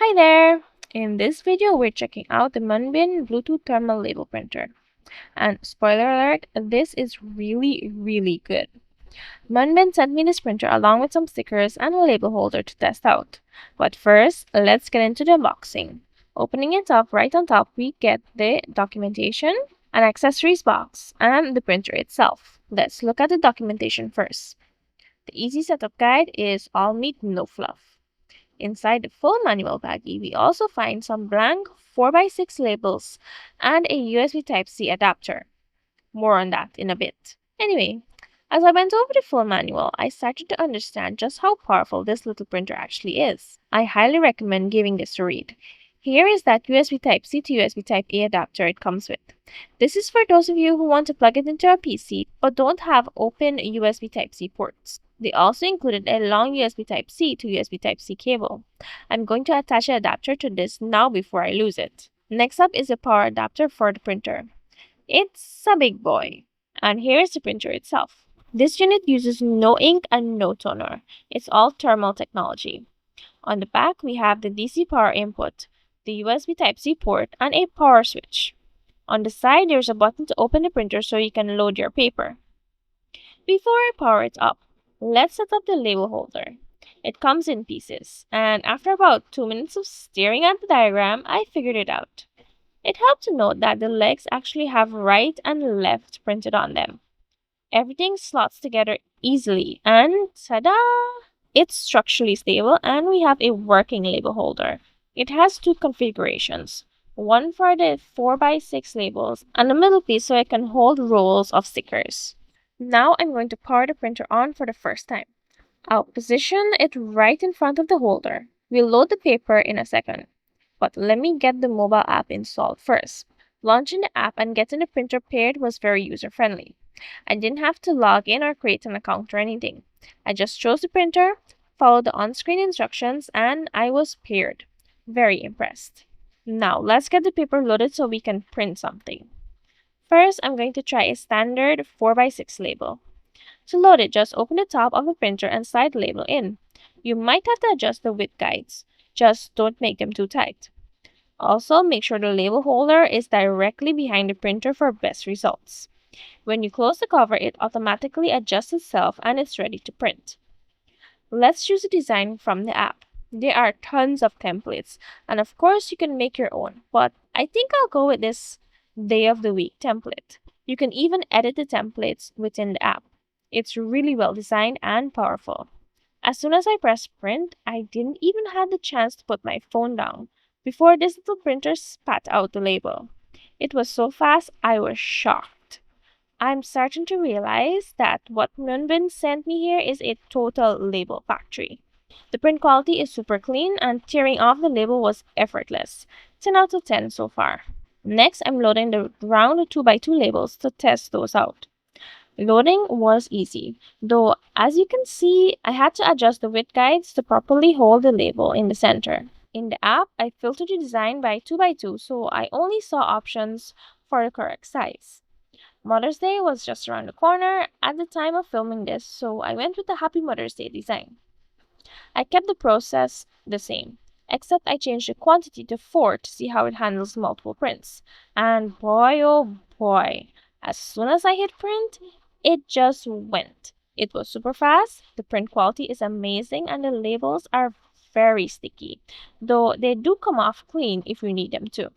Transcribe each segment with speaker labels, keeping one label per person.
Speaker 1: Hi there! In this video, we're checking out the MUNBYN Bluetooth Thermal Label Printer. And spoiler alert, this is really good. MUNBYN sent me this printer along with some stickers and a label holder to test out. But first, let's get into the unboxing. Opening it up, right on top, we get the documentation, an accessories box, and the printer itself. Let's look at the documentation first. The easy setup guide is all meat, no fluff. Inside the full manual baggie, we also find some blank 4x6 labels and a USB Type-C adapter. More on that in a bit. Anyway, as I went over the full manual, I started to understand just how powerful this little printer actually is. I highly recommend giving this a read. Here is that USB Type-C to USB Type-A adapter it comes with. This is for those of you who want to plug it into a PC but don't have open USB Type-C ports. They also included a long USB Type-C to USB Type-C cable. I'm going to attach an adapter to this now before I lose it. Next up is a power adapter for the printer. It's a big boy. And here is the printer itself. This unit uses no ink and no toner. It's all thermal technology. On the back, we have the DC power input, the USB Type-C port, and a power switch. On the side, there's a button to open the printer so you can load your paper. Before I power it up, let's set up the label holder. It comes in pieces, and after about 2 minutes of staring at the diagram, I figured it out. It helped to note that the legs actually have right and left printed on them. Everything slots together easily, and ta-da! It's structurally stable, and we have a working label holder. It has two configurations, one for the 4x6 labels and a middle piece so it can hold rolls of stickers. Now I'm going to power the printer on for the first time. I'll position it right in front of the holder. We'll load the paper in a second. But let me get the mobile app installed first. Launching the app and getting the printer paired was very user-friendly. I didn't have to log in or create an account or anything. I just chose the printer, followed the on-screen instructions, and I was paired. Very impressed. Now, let's get the paper loaded so we can print something. First, I'm going to try a standard 4x6 label. To load it, just open the top of the printer and slide the label in. You might have to adjust the width guides. Just don't make them too tight. Also, make sure the label holder is directly behind the printer for best results. When you close the cover, it automatically adjusts itself and it's ready to print. Let's choose a design from the app. There are tons of templates, and of course you can make your own, but I think I'll go with this day of the week template. You can even edit the templates within the app. It's really well designed and powerful. As soon as I pressed print, I didn't even have the chance to put my phone down before this little printer spat out the label. It was so fast, I was shocked. I'm starting to realize that what MUNBYN sent me here is a total label factory. The print quality is super clean and tearing off the label was effortless. 10 out of 10 so far. Next, I'm loading the round 2x2 labels to test those out. Loading was easy, though as you can see, I had to adjust the width guides to properly hold the label in the center. In the app, I filtered the design by 2x2 so I only saw options for the correct size. Mother's Day was just around the corner at the time of filming this, so I went with the Happy Mother's Day design. I kept the process the same, except I changed the quantity to 4 to see how it handles multiple prints. And boy oh boy, as soon as I hit print, it just went. It was super fast, the print quality is amazing, and the labels are very sticky, though they do come off clean if you need them to.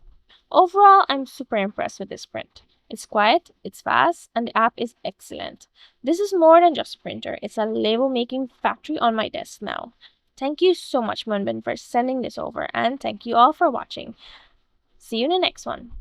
Speaker 1: Overall, I'm super impressed with this print. It's quiet, it's fast, and the app is excellent. This is more than just a printer, it's a label making factory on my desk now. Thank you so much, MUNBYN, for sending this over, and thank you all for watching. See you in the next one.